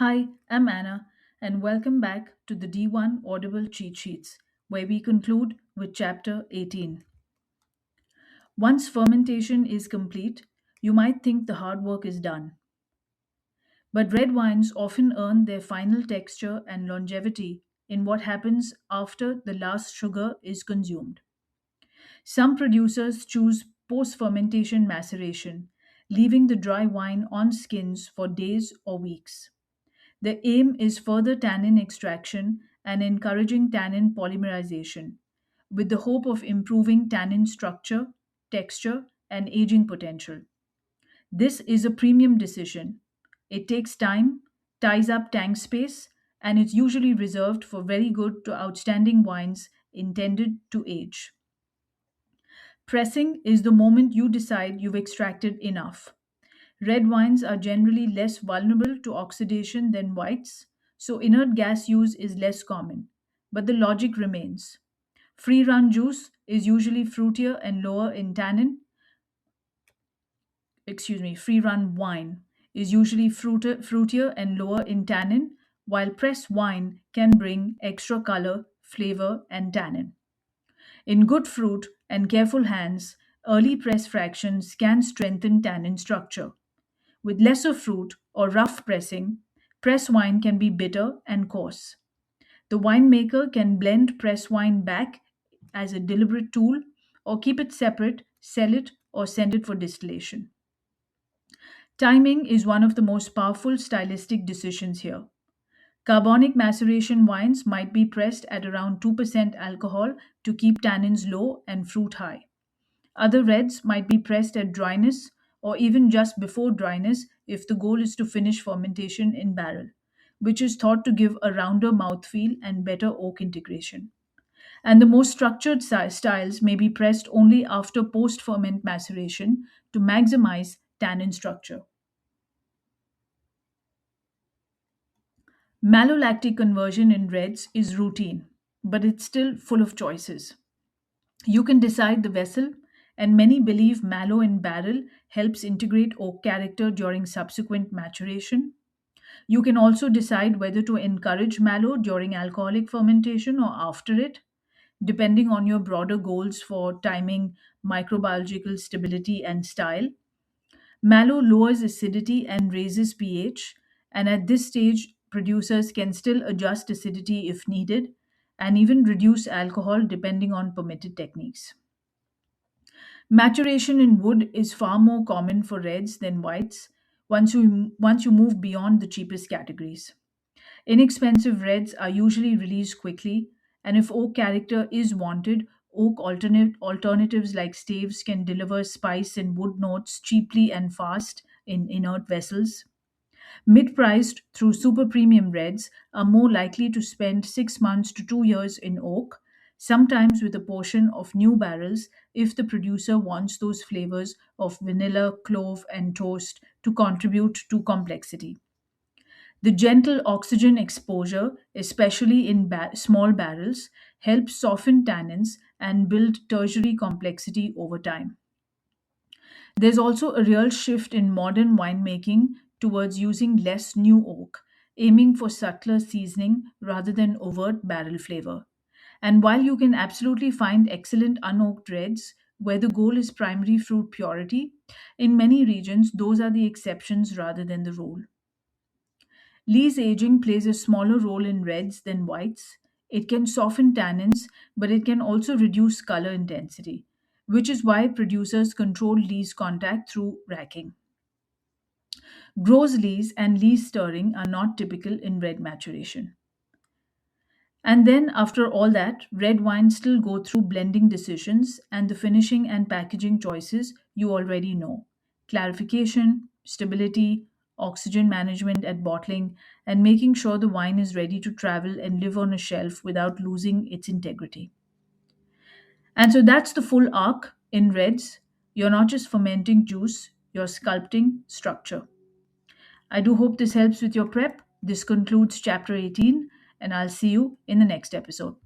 Hi, I'm Anna, and welcome back to the D1 Audible Cheat Sheets, where we conclude with Chapter 18. Once fermentation is complete, you might think the hard work is done. But red wines often earn their final texture and longevity in what happens after the last sugar is consumed. Some producers choose post fermentation maceration, leaving the dry wine on skins for days or weeks. The aim is further tannin extraction and encouraging tannin polymerization, with the hope of improving tannin structure, texture, and aging potential. This is a premium decision. It takes time, ties up tank space, and it's usually reserved for very good to outstanding wines intended to age. Pressing is the moment you decide you've extracted enough. Red wines are generally less vulnerable to oxidation than whites, so inert gas use is less common. But the logic remains. Free run juice is usually fruitier and lower in tannin. Free run wine is usually fruitier and lower in tannin, while pressed wine can bring extra color, flavor, and tannin. In good fruit and careful hands, early press fractions can strengthen tannin structure. With lesser fruit or rough pressing, press wine can be bitter and coarse. The winemaker can blend press wine back as a deliberate tool or keep it separate, sell it, or send it for distillation. Timing is one of the most powerful stylistic decisions here. Carbonic maceration wines might be pressed at around 2% alcohol to keep tannins low and fruit high. Other reds might be pressed at dryness or even just before dryness if the goal is to finish fermentation in barrel, which is thought to give a rounder mouthfeel and better oak integration. And the more structured styles may be pressed only after post ferment maceration to maximize tannin structure. Malolactic conversion in reds is routine, but it's still full of choices. You can decide the vessel, and many believe mallow in barrel helps integrate oak character during subsequent maturation. You can also decide whether to encourage mallow during alcoholic fermentation or after it, depending on your broader goals for timing, microbiological stability, and style. Mallow lowers acidity and raises pH, and at this stage, producers can still adjust acidity if needed and even reduce alcohol depending on permitted techniques. Maturation in wood is far more common for reds than whites once you move beyond the cheapest categories. Inexpensive reds are usually released quickly, and if oak character is wanted, oak alternatives like staves can deliver spice and wood notes cheaply and fast in inert vessels. Mid priced through super premium reds are more likely to spend 6 months to 2 years in oak, sometimes with a portion of new barrels if the producer wants those flavors of vanilla, clove, and toast to contribute to complexity. The gentle oxygen exposure, especially in small barrels, helps soften tannins and build tertiary complexity over time. There's also a real shift in modern winemaking towards using less new oak, aiming for subtler seasoning rather than overt barrel flavor. And while you can absolutely find excellent unoaked reds where the goal is primary fruit purity, in many regions those are the exceptions rather than the rule. Lees aging plays a smaller role in reds than whites. It can soften tannins, but it can also reduce color intensity, which is why producers control lees contact through racking. Gross lees and lees stirring are not typical in red maturation. And then, after all that, red wines still go through blending decisions and the finishing and packaging choices you already know: clarification, stability, oxygen management at bottling, and making sure the wine is ready to travel and live on a shelf without losing its integrity. And so that's the full arc in reds. You're not just fermenting juice, you're sculpting structure. I do hope this helps with your prep. This concludes chapter 18, and I'll see you in the next episode.